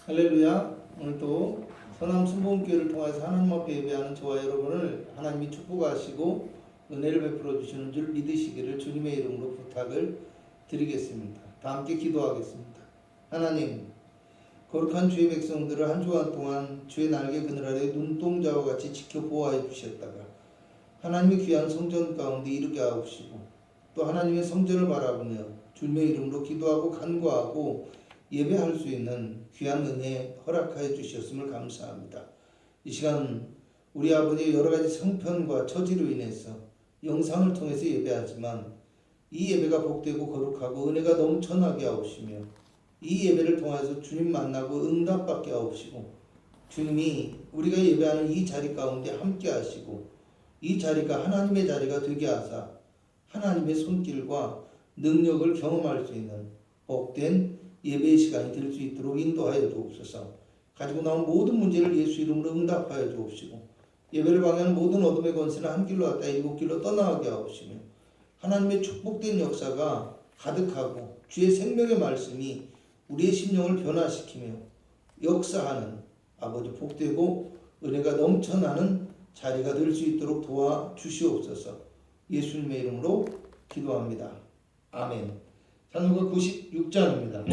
할렐루야. 오늘도 서남 순복음교회를 통해서 하나님 앞에 예배하는 저와 여러분을 하나님이 축복하시고 은혜를 베풀어 주시는 줄 믿으시기를 주님의 이름으로 부탁을 드리겠습니다. 다 함께 기도하겠습니다. 하나님, 거룩한 주의 백성들을 한 주간 동안 주의 날개 그늘 아래 눈동자와 같이 지켜 보호하여 주셨다가 하나님의 귀한 성전 가운데 이르게 하옵시고 또 하나님의 성전을 바라보며 주님의 이름으로 기도하고 간구하고 예배할 수 있는 귀한 은혜 허락하여 주셨음을 감사합니다. 이 시간 우리 아버지의 여러 가지 성편과 처지로 인해서 영상을 통해서 예배하지만 이 예배가 복되고 거룩하고 은혜가 넘쳐나게 하옵시며 이 예배를 통해서 주님 만나고 응답받게 하옵시고 주님이 우리가 예배하는 이 자리 가운데 함께 하시고 이 자리가 하나님의 자리가 되게 하사 하나님의 손길과 능력을 경험할 수 있는 복된 예배의 시간이 될 수 있도록 인도하여 주옵소서. 가지고 나온 모든 문제를 예수 이름으로 응답하여 주옵시고 예배를 방해하는 모든 어둠의 권세를 한 길로 왔다 일곱 길로 떠나가게 하옵시며 하나님의 축복된 역사가 가득하고 주의 생명의 말씀이 우리의 심령을 변화시키며 역사하는 아버지 복되고 은혜가 넘쳐나는 자리가 될 수 있도록 도와주시옵소서. 예수님의 이름으로 기도합니다. 아멘. 찬송가 96장입니다.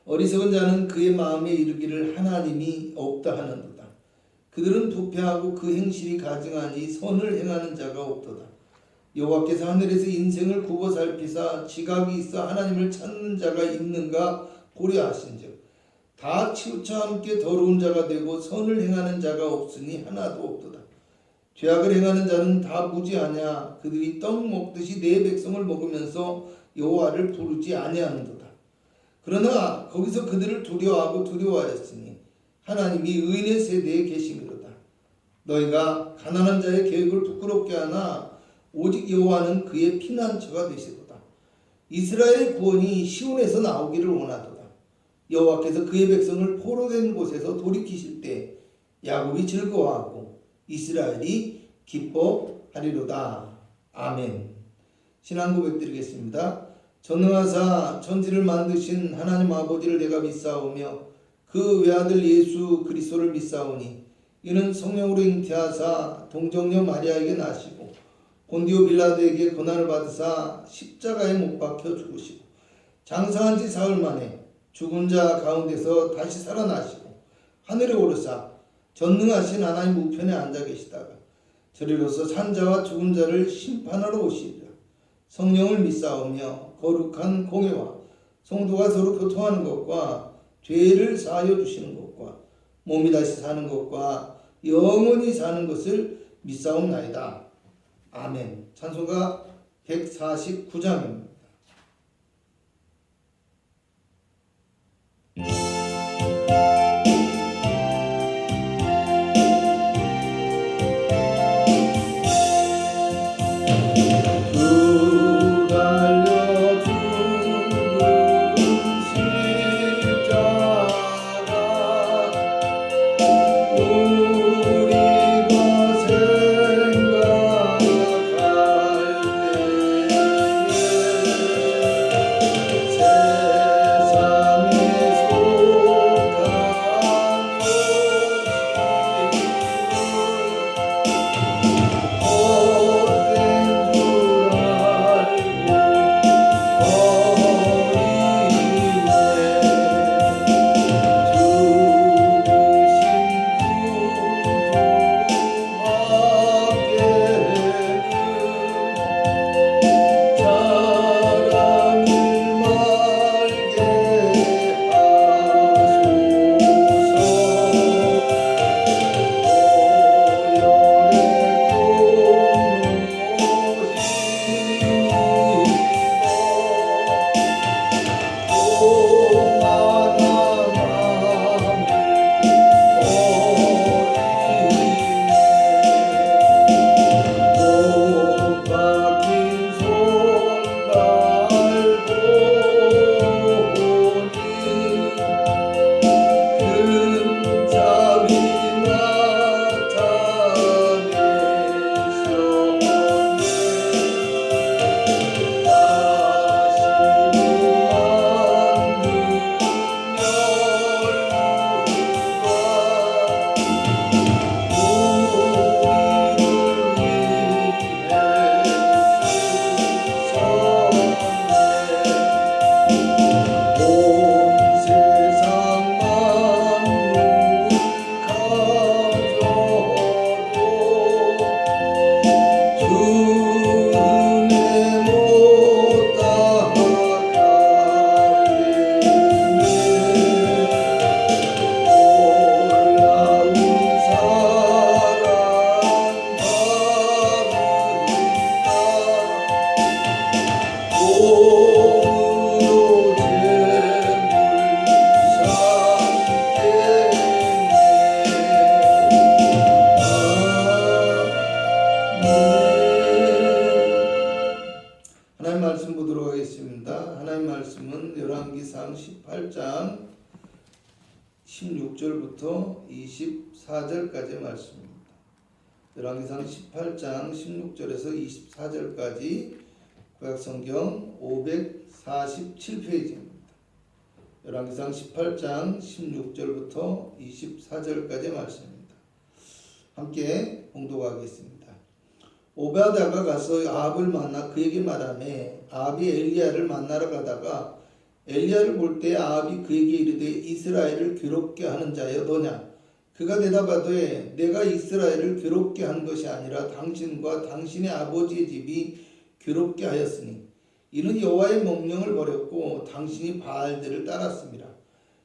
어리석은 자는 그의 마음에 이르기를 하나님이 없다 하는도다. 그들은 부패하고 그 행실이 가증하니 선을 행하는 자가 없도다. 여호와께서 하늘에서 인생을 굽어 살피사 지각이 있어 하나님을 찾는 자가 있는가 고려하신즉 다 치우쳐 함께 더러운 자가 되고 선을 행하는 자가 없으니 하나도 없도다. 죄악을 행하는 자는 다 무지하냐. 그들이 떡 먹듯이 내 백성을 먹으면서 여호와를 부르지 아니하는도다. 그러나 거기서 그들을 두려워하고 두려워하였으니 하나님이 의인의 세대에 계심이로다. 너희가 가난한 자의 계획을 부끄럽게 하나 오직 여호와는 그의 피난처가 되시도다. 이스라엘의 구원이 시온에서 나오기를 원하도다. 여호와께서 그의 백성을 포로된 곳에서 돌이키실 때 야곱이 즐거워하고 이스라엘이 기뻐하리로다. 아멘. 신앙 고백 드리겠습니다. 전능하사 천지를 만드신 하나님 아버지를 내가 믿사오며 그 외아들 예수 그리스도를 믿사오니 이는 성령으로 잉태하사 동정녀 마리아에게 나시고 본디오 빌라도에게 고난을 받으사 십자가에 못 박혀 죽으시고 장사한 지 사흘 만에 죽은 자 가운데서 다시 살아나시고 하늘에 오르사 전능하신 하나님 우편에 앉아 계시다가 저리로서 산자와 죽은 자를 심판하러 오시리라. 성령을 믿사오며 거룩한 공예와 성도가 서로 교통하는 것과 죄를 사하여 주시는 것과 몸이 다시 사는 것과 영원히 사는 것을 믿사옵나이다. 아멘. 찬송가 149장입니다. 하나님 말씀 보도록 하겠습니다. 하나님 말씀은 열왕기상 18장 16절부터 24절까지의 말씀입니다. 열왕기상 18장 16절에서 24절까지 구약성경 547페이지입니다. 열왕기상 18장 16절부터 24절까지의 말씀입니다. 함께 봉독하겠습니다. 오베아다가 가서 아합을 만나 그에게 말하매 아합이 엘리야를 만나러 가다가 엘리야를 볼 때 아합이 그에게 이르되 이스라엘을 괴롭게 하는 자여 너냐? 그가 대답하되 내가 이스라엘을 괴롭게 한 것이 아니라 당신과 당신의 아버지의 집이 괴롭게 하였으니 이는 여호와의 명령을 버렸고 당신이 바알들을 따랐습니다.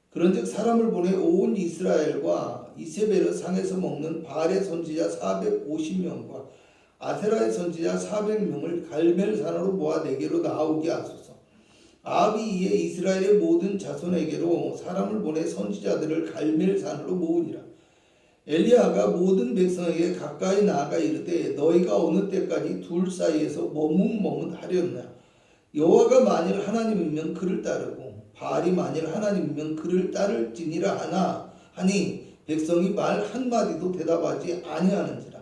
그런즉 사람을 보내 온 이스라엘과 이세벨의 상에서 먹는 바알의 선지자 450명과 아세라의 선지자 400명을 갈멜산으로 모아 내게로 나오게 하소서. 아합이 이에 이스라엘의 모든 자손에게로 사람을 보내 선지자들을 갈멜산으로 모으니라. 엘리야가 모든 백성에게 가까이 나아가 이르되 너희가 어느 때까지 둘 사이에서 머뭇머뭇하렸나? 여호와가 만일 하나님이면 그를 따르고 바알이 만일 하나님이면 그를 따를지니라 하니 백성이 말 한마디도 대답하지 아니하는지라.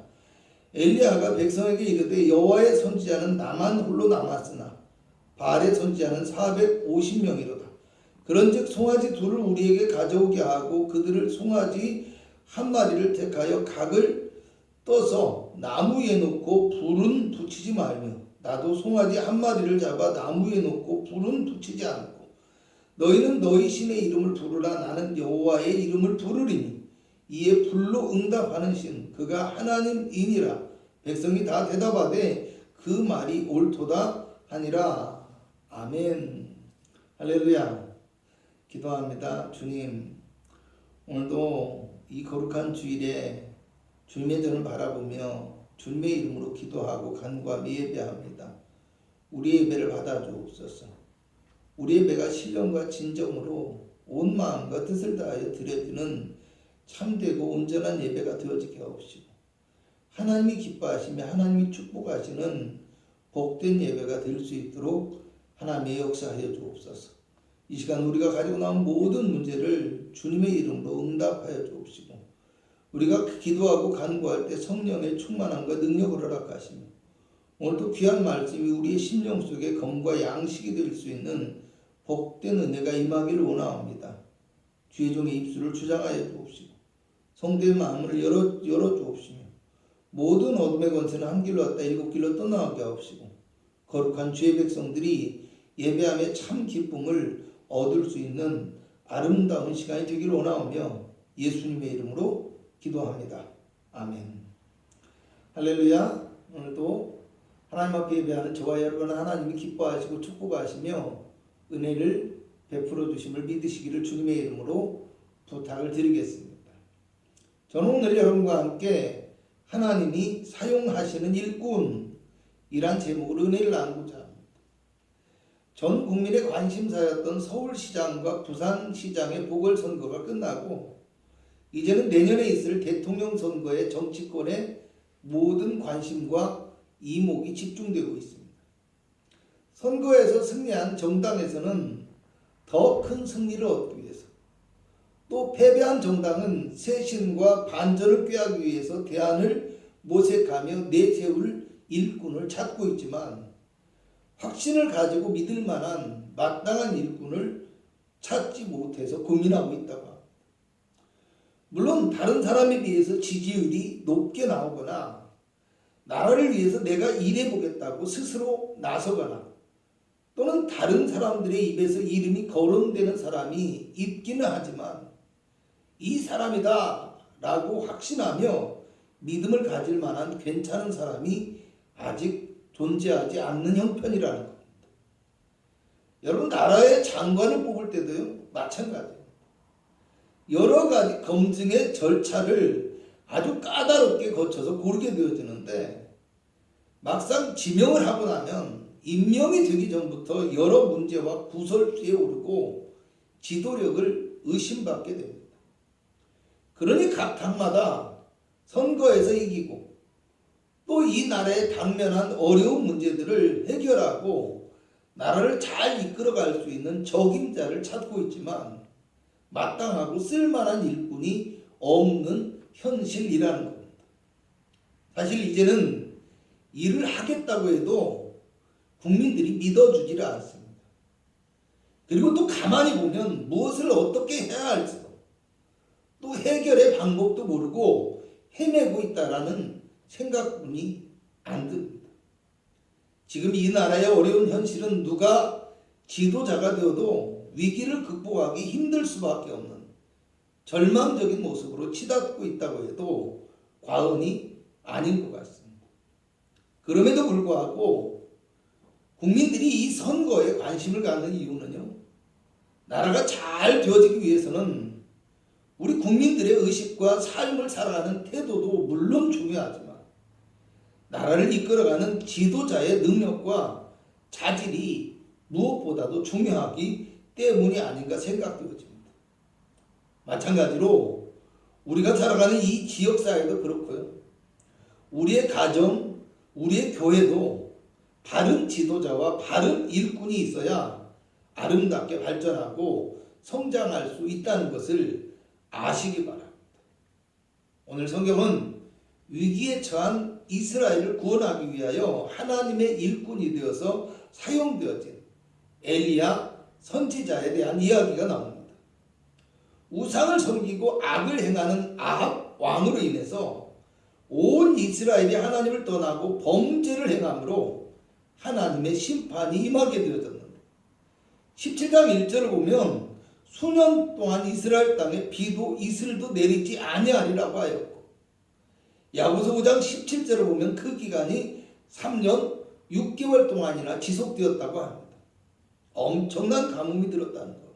엘리야가 백성에게 이르되 여호와의 선지자는 나만 홀로 남았으나 바알의 선지자는 450명이로다. 그런즉 송아지 둘을 우리에게 가져오게 하고 그들을 송아지 한 마리를 택하여 각을 떠서 나무에 놓고 불은 붙이지 말며 나도 송아지 한 마리를 잡아 나무에 놓고 불은 붙이지 않고 너희는 너희 신의 이름을 부르라. 나는 여호와의 이름을 부르리니 이에 불로 응답하는 신 그가 하나님이니라. 백성이 다 대답하되 그 말이 옳도다 하니라. 아멘. 할렐루야. 기도합니다. 주님, 오늘도 이 거룩한 주일에 주님의 전을 바라보며 주님의 이름으로 기도하고 간구하며 예배합니다. 우리 예배를 받아주옵소서. 우리 예배가 신령과 진정으로 온 마음과 뜻을 다하여 드려지는 참되고 온전한 예배가 되어지게 하옵시고, 하나님이 기뻐하시며 하나님이 축복하시는 복된 예배가 될 수 있도록 하나님의 역사하여 주옵소서. 이 시간 우리가 가지고 나온 모든 문제를 주님의 이름으로 응답하여 주옵시고, 우리가 기도하고 간구할 때 성령의 충만함과 능력을 허락하시며, 오늘도 귀한 말씀이 우리의 심령 속에 검과 양식이 될 수 있는 복된 은혜가 임하기를 원하옵니다. 주의 종의 입술을 주장하여 주옵시고, 성도의 마음을 열어 주옵시며, 모든 어둠의 권세는 한 길로 왔다 일곱 길로 떠나게 하옵시고, 거룩한 주의 백성들이 예배함에 참 기쁨을 얻을 수 있는 아름다운 시간이 되기를 원하오며 예수님의 이름으로 기도합니다. 아멘. 할렐루야. 오늘도 하나님 앞에 예배하는 저와 여러분은 하나님이 기뻐하시고 축복하시며 은혜를 베풀어 주심을 믿으시기를 주님의 이름으로 부탁을 드리겠습니다. 저는 오늘 여러분과 함께 하나님이 사용하시는 일꾼이란 제목으로 은혜를 나누고자 합니다. 전 국민의 관심사였던 서울시장과 부산시장의 보궐선거가 끝나고 이제는 내년에 있을 대통령 선거에 정치권의 모든 관심과 이목이 집중되고 있습니다. 선거에서 승리한 정당에서는 더 큰 승리를 얻기 위해서, 또 패배한 정당은 쇄신과 반전을 꾀하기 위해서 대안을 모색하며 내세울 일꾼을 찾고 있지만, 확신을 가지고 믿을 만한 마땅한 일꾼을 찾지 못해서 고민하고 있다고 합니다. 물론 다른 사람에 비해서 지지율이 높게 나오거나 나라를 위해서 내가 일해보겠다고 스스로 나서거나, 또는 다른 사람들의 입에서 이름이 거론되는 사람이 있기는 하지만 이 사람이다 라고 확신하며 믿음을 가질 만한 괜찮은 사람이 아직 존재하지 않는 형편이라는 겁니다. 여러분, 나라의 장관을 뽑을 때도요, 마찬가지예요. 여러 가지 검증의 절차를 아주 까다롭게 거쳐서 고르게 되어지는데, 막상 지명을 하고 나면 임명이 되기 전부터 여러 문제와 구설수에 오르고 지도력을 의심받게 됩니다. 그러니 각 당마다 선거에서 이기고 또 이 나라에 당면한 어려운 문제들을 해결하고 나라를 잘 이끌어갈 수 있는 적임자를 찾고 있지만 마땅하고 쓸만한 일꾼이 없는 현실이라는 겁니다. 사실 이제는 일을 하겠다고 해도 국민들이 믿어주지를 않습니다. 그리고 또 가만히 보면 무엇을 어떻게 해야 할지도, 또 해결의 방법도 모르고 헤매고 있다라는 생각뿐이 안 듭니다. 지금 이 나라의 어려운 현실은 누가 지도자가 되어도 위기를 극복하기 힘들 수밖에 없는 절망적인 모습으로 치닫고 있다고 해도 과언이 아닌 것 같습니다. 그럼에도 불구하고 국민들이 이 선거에 관심을 갖는 이유는요, 나라가 잘 되어지기 위해서는 우리 국민들의 의식과 삶을 살아가는 태도도 물론 중요하지만 나라를 이끌어가는 지도자의 능력과 자질이 무엇보다도 중요하기 때문이 아닌가 생각되어집니다. 마찬가지로 우리가 살아가는 이 지역사회도 그렇고요, 우리의 가정, 우리의 교회도 바른 지도자와 바른 일꾼이 있어야 아름답게 발전하고 성장할 수 있다는 것을 아시기 바랍니다. 오늘 성경은 위기에 처한 이스라엘을 구원하기 위하여 하나님의 일꾼이 되어서 사용되어진 엘리야 선지자에 대한 이야기가 나옵니다. 우상을 섬기고 악을 행하는 아합 왕으로 인해서 온 이스라엘이 하나님을 떠나고 범죄를 행함으로 하나님의 심판이 임하게 되어졌는데, 17장 1절을 보면 수년 동안 이스라엘 땅에 비도 이슬도 내리지 아니하리라고 하였고, 야고보서 5장 17절을 보면 그 기간이 3년 6개월 동안이나 지속되었다고 합니다. 엄청난 가뭄이 들었다는 겁니다.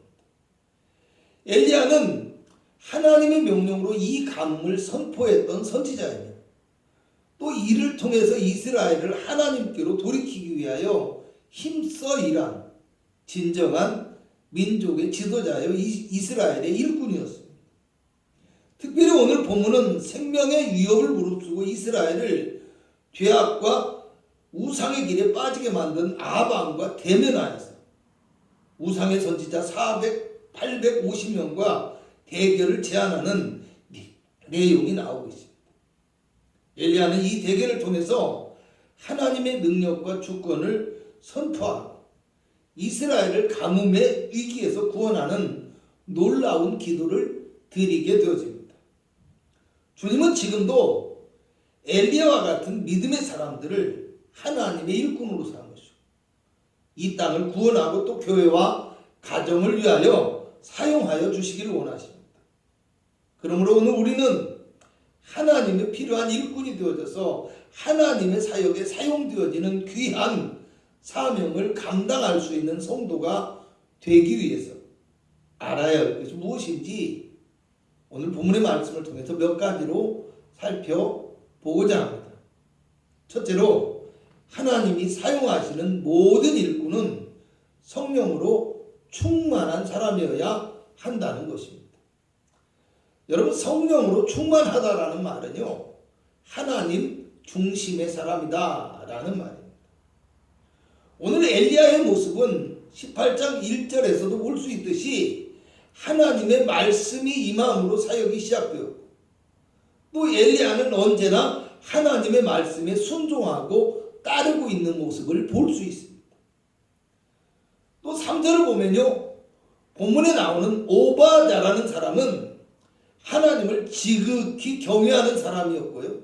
엘리야는 하나님의 명령으로 이 가뭄을 선포했던 선지자입니다. 또 이를 통해서 이스라엘을 하나님께로 돌이키기 위하여 힘써 일한 진정한 민족의 지도자여 이스라엘의 일꾼이었습니다. 특별히 오늘 본문은 생명의 위협을 무릅쓰고 이스라엘을 죄악과 우상의 길에 빠지게 만든 아합왕과 대면하여서 우상의 선지자 850명과 대결을 제안하는 내용이 나오고 있습니다. 엘리야는 이 대결을 통해서 하나님의 능력과 주권을 선포하고 이스라엘을 가뭄의 위기에서 구원하는 놀라운 기도를 드리게 되어집니다. 주님은 지금도 엘리야와 같은 믿음의 사람들을 하나님의 일꾼으로 삼으시고 이 땅을 구원하고 또 교회와 가정을 위하여 사용하여 주시기를 원하십니다. 그러므로 오늘 우리는 하나님의 필요한 일꾼이 되어져서 하나님의 사역에 사용되어지는 귀한 사명을 감당할 수 있는 성도가 되기 위해서 알아야 할 것이 무엇인지 오늘 본문의 말씀을 통해서 몇 가지로 살펴보고자 합니다. 첫째로 하나님이 사용하시는 모든 일꾼은 성령으로 충만한 사람이어야 한다는 것입니다. 여러분, 성령으로 충만하다라는 말은요, 하나님 중심의 사람이다 라는 말입니다. 오늘 엘리야의 모습은 18장 1절에서도 볼 수 있듯이 하나님의 말씀이 임함으로 사역이 시작되었고 또 엘리야는 언제나 하나님의 말씀에 순종하고 따르고 있는 모습을 볼 수 있습니다. 또 3절을 보면요, 본문에 나오는 오바댜라는 사람은 하나님을 지극히 경외하는 사람이었고요,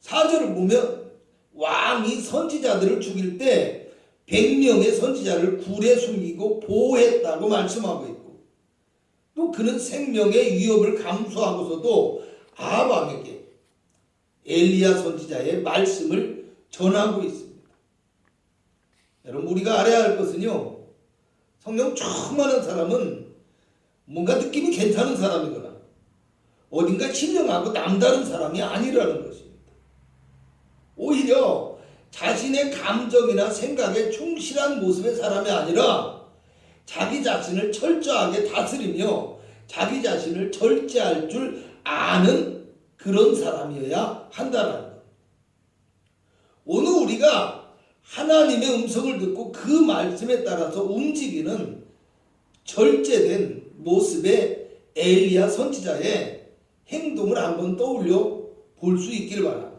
4절을 보면 왕이 선지자들을 죽일 때 100명의 선지자를 굴에 숨기고 보호했다고 말씀하고 있고 또 그는 생명의 위협을 감수하고서도 아합 왕에게 엘리야 선지자의 말씀을 전하고 있습니다. 여러분, 우리가 알아야 할 것은요, 성령 충만한 사람은 뭔가 느낌이 괜찮은 사람이거나 어딘가 신령하고 남다른 사람이 아니라는 것입니다. 오히려 자신의 감정이나 생각에 충실한 모습의 사람이 아니라 자기 자신을 철저하게 다스리며 자기 자신을 절제할 줄 아는 그런 사람이어야 한다는 것. 오늘 우리가 하나님의 음성을 듣고 그 말씀에 따라서 움직이는 절제된 모습의 엘리야 선지자의 행동을 한번 떠올려 볼 수 있기를 바랍니다.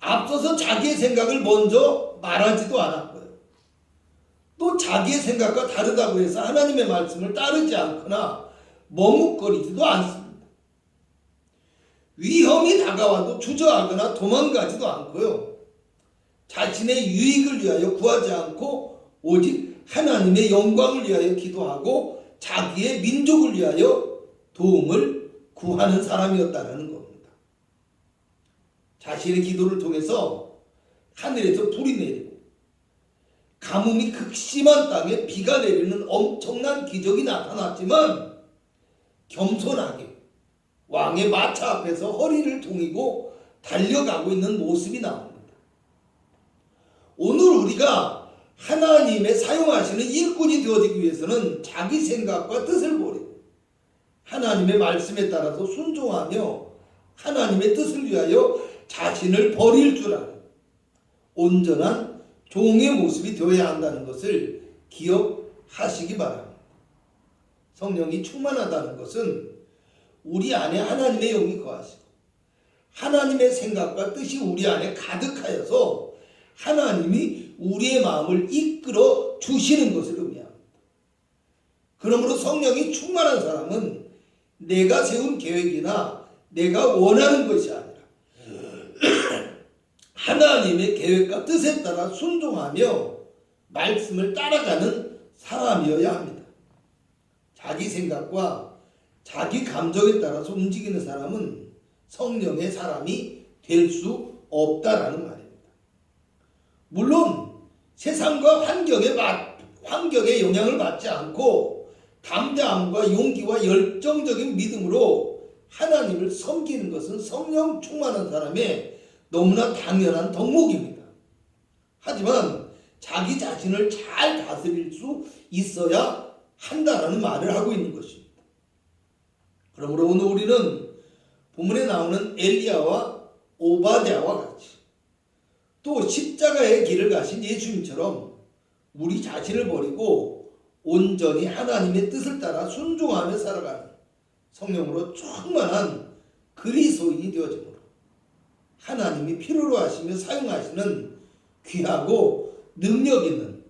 앞서서 자기의 생각을 먼저 말하지도 않았고요, 또 자기의 생각과 다르다고 해서 하나님의 말씀을 따르지 않거나 머뭇거리지도 않습니다. 위험이 다가와도 주저하거나 도망가지도 않고요, 자신의 유익을 위하여 구하지 않고 오직 하나님의 영광을 위하여 기도하고 자기의 민족을 위하여 도움을 구하는 사람이었다는 겁니다. 자신의 기도를 통해서 하늘에서 불이 내리고 가뭄이 극심한 땅에 비가 내리는 엄청난 기적이 나타났지만 겸손하게 왕의 마차 앞에서 허리를 동이고 달려가고 있는 모습이 나옵니다. 오늘 우리가 하나님의 사용하시는 일꾼이 되어지기 위해서는 자기 생각과 뜻을 버리고 하나님의 말씀에 따라서 순종하며 하나님의 뜻을 위하여 자신을 버릴 줄 아는 온전한 종의 모습이 되어야 한다는 것을 기억하시기 바랍니다. 성령이 충만하다는 것은 우리 안에 하나님의 영이 거하시고 하나님의 생각과 뜻이 우리 안에 가득하여서 하나님이 우리의 마음을 이끌어 주시는 것을 의미합니다. 그러므로 성령이 충만한 사람은 내가 세운 계획이나 내가 원하는 것이 아니라 하나님의 계획과 뜻에 따라 순종하며 말씀을 따라가는 사람이어야 합니다. 자기 생각과 자기 감정에 따라서 움직이는 사람은 성령의 사람이 될 수 없다라는 말입니다. 물론 세상과 환경에 영향을 받지 않고 담대함과 용기와 열정적인 믿음으로 하나님을 섬기는 것은 성령 충만한 사람의 너무나 당연한 덕목입니다. 하지만 자기 자신을 잘 다스릴 수 있어야 한다라는 말을 하고 있는 것입니다. 그러므로 오늘 우리는 본문에 나오는 엘리야와 오바댜와 같이 또 십자가의 길을 가신 예수님처럼 우리 자신을 버리고 온전히 하나님의 뜻을 따라 순종하며 살아가는 성령으로 충만한 그리스도인이 되어짐으로 하나님이 필요로 하시며 사용하시는 귀하고 능력 있는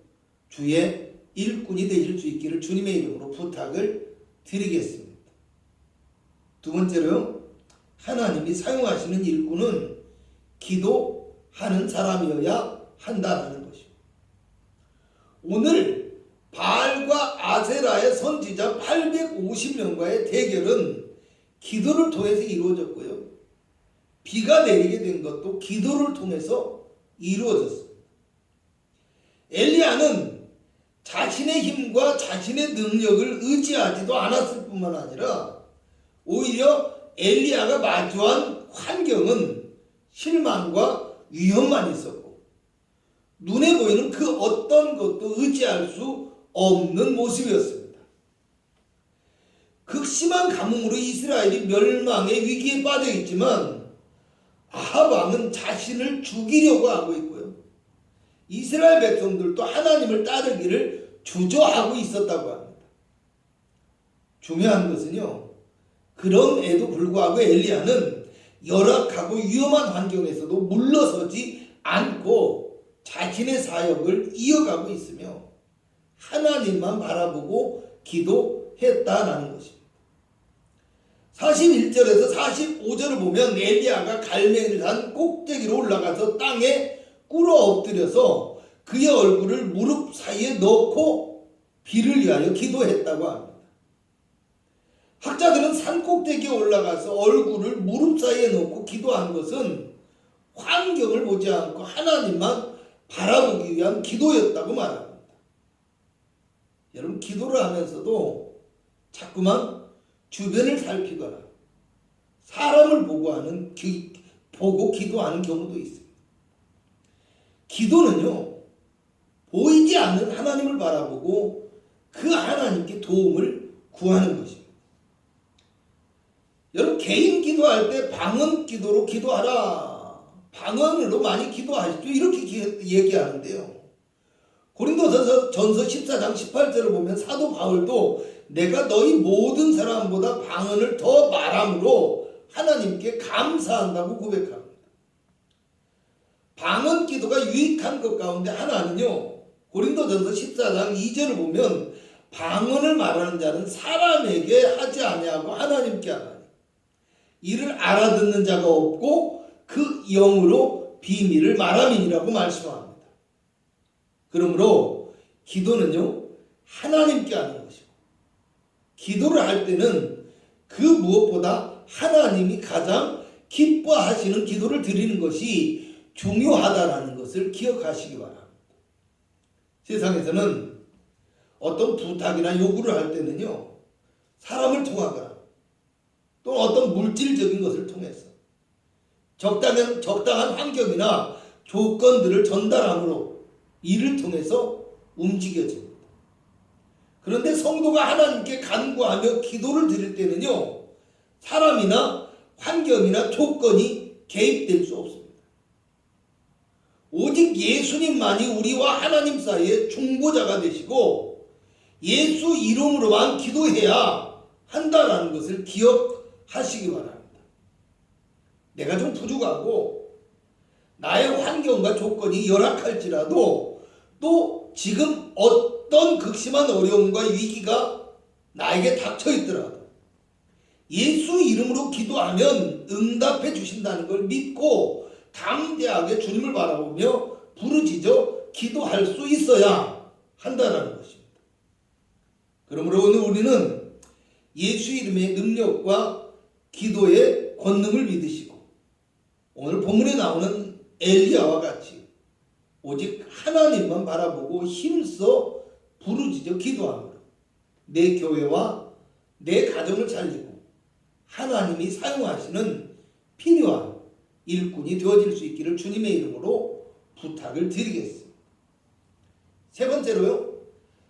주의 일꾼이 되실 수 있기를 주님의 이름으로 부탁을 드리겠습니다. 두 번째로 하나님이 사용하시는 일꾼은 기도하는 사람이어야 한다는 것입니다. 오늘 바알과 아세라의 선지자 850명과의 대결은 기도를 통해서 이루어졌고요. 비가 내리게 된 것도 기도를 통해서 이루어졌습니다. 엘리야는 자신의 힘과 자신의 능력을 의지하지도 않았을 뿐만 아니라 오히려 엘리야가 마주한 환경은 실망과 위험만 있었고 눈에 보이는 그 어떤 것도 의지할 수 없는 모습이었습니다. 극심한 가뭄으로 이스라엘이 멸망의 위기에 빠져 있지만 아합 왕은 자신을 죽이려고 하고 있고요. 이스라엘 백성들도 하나님을 따르기를 주저하고 있었다고 합니다. 중요한 것은요, 그럼에도 불구하고 엘리야는 열악하고 위험한 환경에서도 물러서지 않고 자신의 사역을 이어가고 있으며 하나님만 바라보고 기도했다라는 것입니다. 41절에서 45절을 보면 엘리야가 갈멜산 꼭대기로 올라가서 땅에 꿇어 엎드려서 그의 얼굴을 무릎 사이에 넣고 비를 위하여 기도했다고 합니다. 학자들은 산 꼭대기에 올라가서 얼굴을 무릎 사이에 넣고 기도한 것은 환경을 보지 않고 하나님만 바라보기 위한 기도였다고 말합니다. 여러분, 기도를 하면서도 자꾸만 주변을 살피거나 사람을 보고 기도하는 경우도 있습니다. 기도는요, 보이지 않는 하나님을 바라보고 그 하나님께 도움을 구하는 것입니다. 여러분, 개인 기도할 때 방언 기도로 기도하라, 방언으로 많이 기도하십시오, 이렇게 얘기하는데요. 고린도전서 14장 18절을 보면 사도 바울도 내가 너희 모든 사람보다 방언을 더 말함으로 하나님께 감사한다고 고백합니다. 방언 기도가 유익한 것 가운데 하나는요, 고린도전서 14장 2절을 보면 방언을 말하는 자는 사람에게 하지 아니하고 하나님께 하나니 이를 알아듣는 자가 없고 그 영으로 비밀을 말함이니라고 말씀합니다. 그러므로 기도는요, 하나님께 하는 것이고 기도를 할 때는 그 무엇보다 하나님이 가장 기뻐하시는 기도를 드리는 것이 중요하다라는 것을 기억하시기 바랍니다. 세상에서는 어떤 부탁이나 요구를 할 때는요, 사람을 통하거나 또 어떤 물질적인 것을 통해서 적당한 환경이나 조건들을 전달함으로 이를 통해서 움직여집니다. 그런데 성도가 하나님께 간구하며 기도를 드릴 때는요, 사람이나 환경이나 조건이 개입될 수 없습니다. 오직 예수님만이 우리와 하나님 사이의 중보자가 되시고 예수 이름으로만 기도해야 한다는 것을 기억하시기 바랍니다. 내가 좀 부족하고 나의 환경과 조건이 열악할지라도 또 지금 어떤 극심한 어려움과 위기가 나에게 닥쳐 있더라도 예수 이름으로 기도하면 응답해 주신다는 걸 믿고 담대하게 주님을 바라보며 부르짖어 기도할 수 있어야 한다는 것입니다. 그러므로 오늘 우리는 예수 이름의 능력과 기도의 권능을 믿으시고 오늘 본문에 나오는 엘리야와 같이 오직 하나님만 바라보고 힘써 부르짖어 기도함으로 내 교회와 내 가정을 살리고 하나님이 사용하시는 필요한 일꾼이 되어질 수 있기를 주님의 이름으로 부탁을 드리겠습니다. 세 번째로요,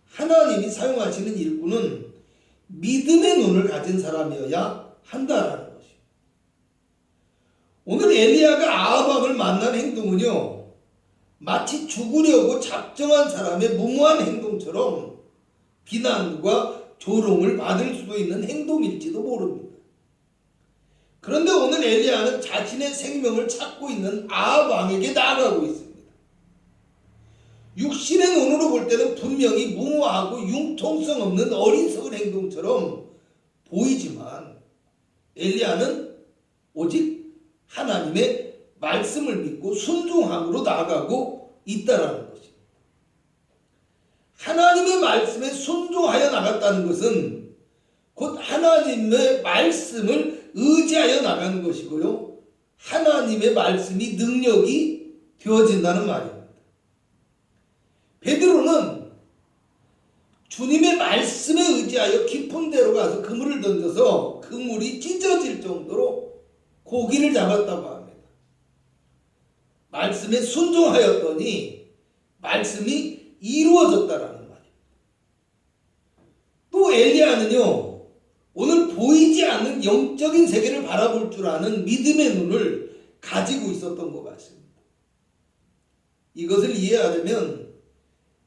하나님이 사용하시는 일꾼은 믿음의 눈을 가진 사람이어야 한다라는 것이요. 오늘 엘리야가 아합 왕을 만난 행동은요, 마치 죽으려고 작정한 사람의 무모한 행동처럼 비난과 조롱을 받을 수도 있는 행동일지도 모릅니다. 그런데 오늘 엘리야는 자신의 생명을 찾고 있는 아합 왕에게 나아가고 있습니다. 육신의 눈으로 볼 때는 분명히 무모하고 융통성 없는 어리석은 행동처럼 보이지만 엘리야는 오직 하나님의 말씀을 믿고 순종함으로 나아가고 있다라는 것입니다. 하나님의 말씀에 순종하여 나갔다는 것은 곧 하나님의 말씀을 의지하여 나가는 것이고요, 하나님의 말씀이 능력이 되어진다는 말입니다. 베드로는 주님의 말씀에 의지하여 깊은 데로 가서 그물을 던져서 그물이 찢어질 정도로 고기를 잡았다고 합니다. 말씀에 순종하였더니 말씀이 이루어졌다라는 말입니다. 또 엘리야는요, 오늘 보이지 않는 영적인 세계를 바라볼 줄 아는 믿음의 눈을 가지고 있었던 것 같습니다. 이것을 이해하려면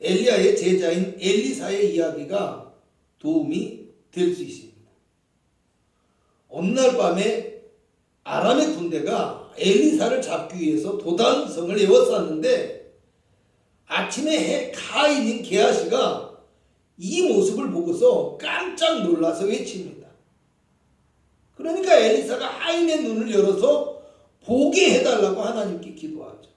엘리야의 제자인 엘리사의 이야기가 도움이 될 수 있습니다. 어느 날 밤에 아람의 군대가 엘리사를 잡기 위해서 도단성을 에워쌌는데 아침에 가인인 게하시가 이 모습을 보고서 깜짝 놀라서 외칩니다. 그러니까 엘리사가 하인의 눈을 열어서 보게 해달라고 하나님께 기도하죠.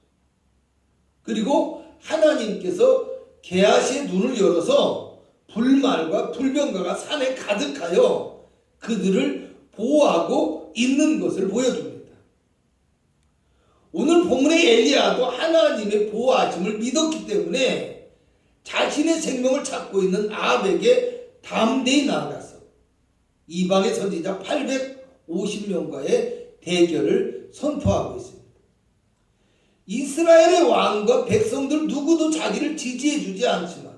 그리고 하나님께서 게하시의 눈을 열어서 불말과 불병가가 산에 가득하여 그들을 보호하고 있는 것을 보여줍니다. 오늘 본문의 엘리야도 하나님의 보호하심을 믿었기 때문에 자신의 생명을 찾고 있는 아합에게 담대히 나아가서 이방의 선지자 850명과의 대결을 선포하고 있습니다. 이스라엘의 왕과 백성들 누구도 자기를 지지해 주지 않지만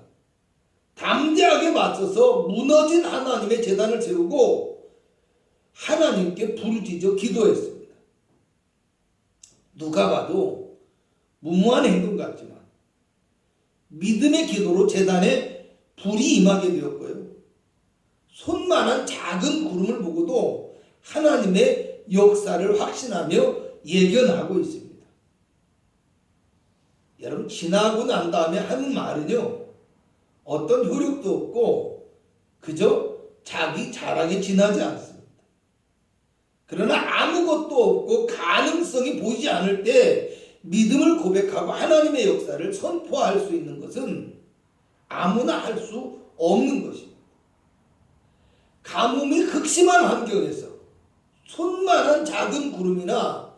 담대하게 맞서서 무너진 하나님의 제단을 세우고 하나님께 부르짖어 기도했습니다. 누가 봐도 무모한 행동 같지만 믿음의 기도로 제단에 불이 임하게 되었고요, 손만한 작은 구름을 보고도 하나님의 역사를 확신하며 예견하고 있습니다. 여러분, 지나고 난 다음에 하는 말은요, 어떤 효력도 없고 그저 자기 자랑에 지나지 않습니다. 그러나 아무것도 없고 가능성이 보이지 않을 때 믿음을 고백하고 하나님의 역사를 선포할 수 있는 것은 아무나 할 수 없는 것입니다. 가뭄이 극심한 환경에서 손만한 작은 구름이나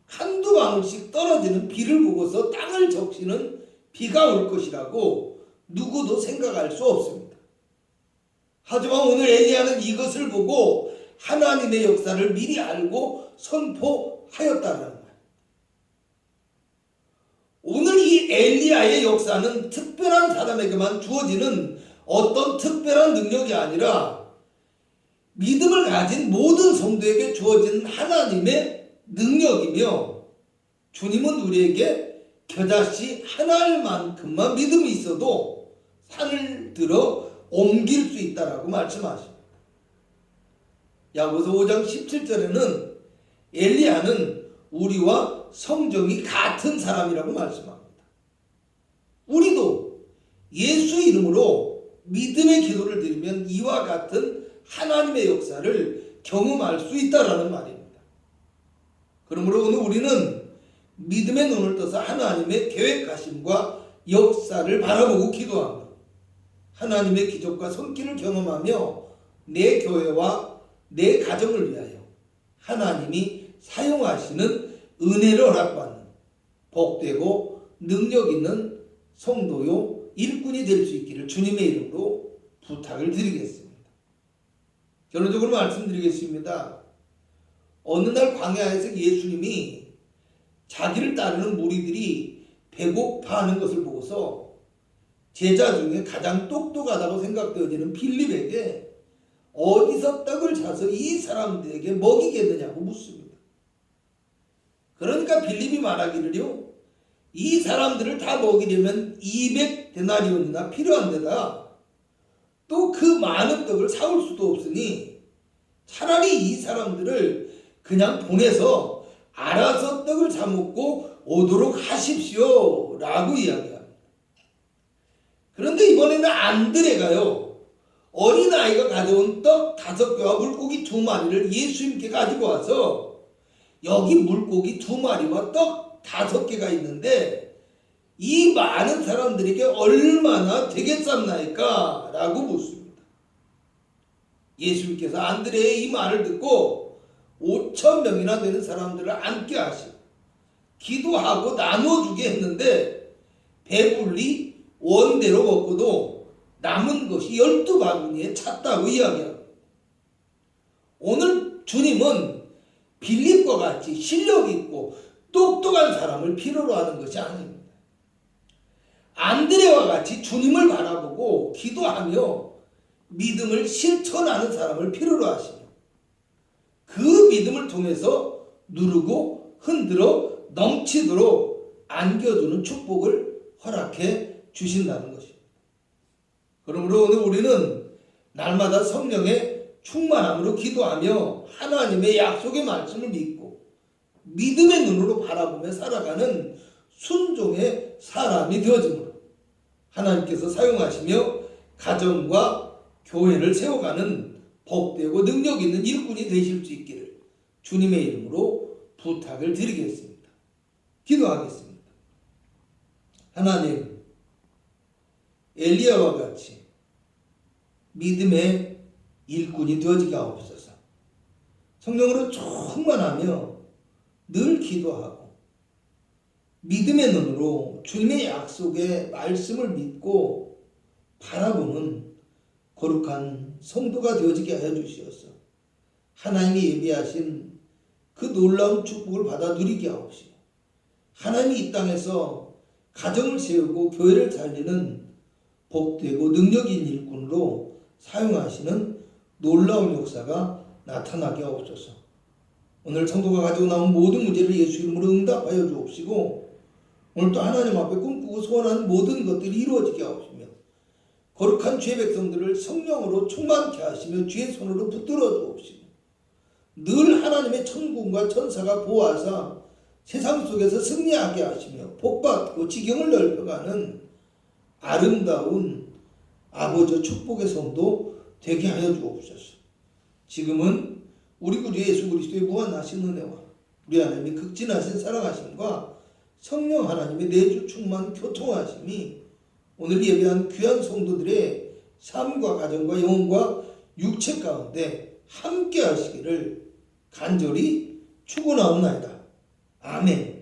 한두 방울씩 떨어지는 비를 보고서 땅을 적시는 비가 올 것이라고 누구도 생각할 수 없습니다. 하지만 오늘 엘리야는 이것을 보고 하나님의 역사를 미리 알고 선포하였다는 말. 오늘 이 엘리야의 역사는 특별한 사람에게만 주어지는 어떤 특별한 능력이 아니라 믿음을 가진 모든 성도에게 주어진 하나님의 능력이며, 주님은 우리에게 겨자씨 하나만큼만 믿음이 있어도 산을 들어 옮길 수 있다라고 말씀하십니다. 야고보서 5장 17절에는 엘리야는 우리와 성정이 같은 사람이라고 말씀합니다. 우리도 예수 이름으로 믿음의 기도를 드리면 이와 같은 하나님의 역사를 경험할 수 있다라는 말입니다. 그러므로 오늘 우리는 믿음의 눈을 떠서 하나님의 계획하심과 역사를 바라보고 기도합니다. 하나님의 기적과 손길을 경험하며 내 교회와 내 가정을 위하여 하나님이 사용하시는 은혜를 허락받는 복되고 능력 있는 성도요 일꾼이 될 수 있기를 주님의 이름으로 부탁을 드리겠습니다. 결론적으로 말씀드리겠습니다. 어느 날 광야에서 예수님이 자기를 따르는 무리들이 배고파하는 것을 보고서 제자 중에 가장 똑똑하다고 생각되어지는 빌립에게 어디서 떡을 사서 이 사람들에게 먹이겠느냐고 묻습니다. 그러니까 빌립이 말하기를요, 이 사람들을 다 먹이려면 200데나리온이나 필요한 데다 또 그 많은 떡을 사올 수도 없으니 차라리 이 사람들을 그냥 보내서 알아서 떡을 사 먹고 오도록 하십시오 라고 이야기합니다. 그런데 이번에는 안드레가요, 어린아이가 가져온 떡 5개와 물고기 2마리를 예수님께 가지고 와서 여기 물고기 2마리와 떡 5개가 있는데 이 많은 사람들에게 얼마나 되겠습니까? 라고 묻습니다. 예수님께서 안드레의 이 말을 듣고 5,000명이나 되는 사람들을 앉게 하시고 기도하고 나눠주게 했는데 배불리 원대로 먹고도 남은 것이 12바구니에 찼다고 이야기합니다. 오늘 주님은 빌립과 같이 실력 있고 똑똑한 사람을 필요로 하는 것이 아닙니다. 안드레와 같이 주님을 바라보고 기도하며 믿음을 실천하는 사람을 필요로 하시며 그 믿음을 통해서 누르고 흔들어 넘치도록 안겨주는 축복을 허락해 주신다는 것입니다. 그러므로 오늘 우리는 날마다 성령의 충만함으로 기도하며 하나님의 약속의 말씀을 믿고 믿음의 눈으로 바라보며 살아가는 순종의 사람이 되어지므로 하나님께서 사용하시며 가정과 교회를 세워가는 복되고 능력 있는 일꾼이 되실 수 있기를 주님의 이름으로 부탁을 드리겠습니다. 기도하겠습니다. 하나님, 엘리야와 같이 믿음의 일꾼이 되어지게 하옵소서. 성령으로 충만하며 늘 기도하고 믿음의 눈으로 주님의 약속의 말씀을 믿고 바라보는 거룩한 성도가 되어지게 하여 주시옵소서. 하나님이 예비하신 그 놀라운 축복을 받아 누리게 하옵시고 하나님이 이 땅에서 가정을 세우고 교회를 살리는 복되고 능력인 일꾼으로 사용하시는 놀라운 역사가 나타나게 하옵소서. 오늘 성도가 가지고 나온 모든 문제를 예수 이름으로 응답하여 주옵시고 오늘 또 하나님 앞에 꿈꾸고 소원하는 모든 것들이 이루어지게 하옵시며 거룩한 주의 백성들을 성령으로 충만케 하시며 주의 손으로 붙들어 주옵시고 늘 하나님의 천군과 천사가 보호하사 세상 속에서 승리하게 하시며 복받고 지경을 넓혀가는 아름다운 아버지의 축복의 성도 되게 하여 주옵소서. 지금은 우리 구주 예수 그리스도의 무한하신 은혜와 우리 하나님의 극진하신 사랑하심과 성령 하나님의 내주 충만 교통하심이 오늘 예배한 귀한 성도들의 삶과 가정과 영혼과 육체 가운데 함께 하시기를 간절히 축원하옵나이다. 아멘.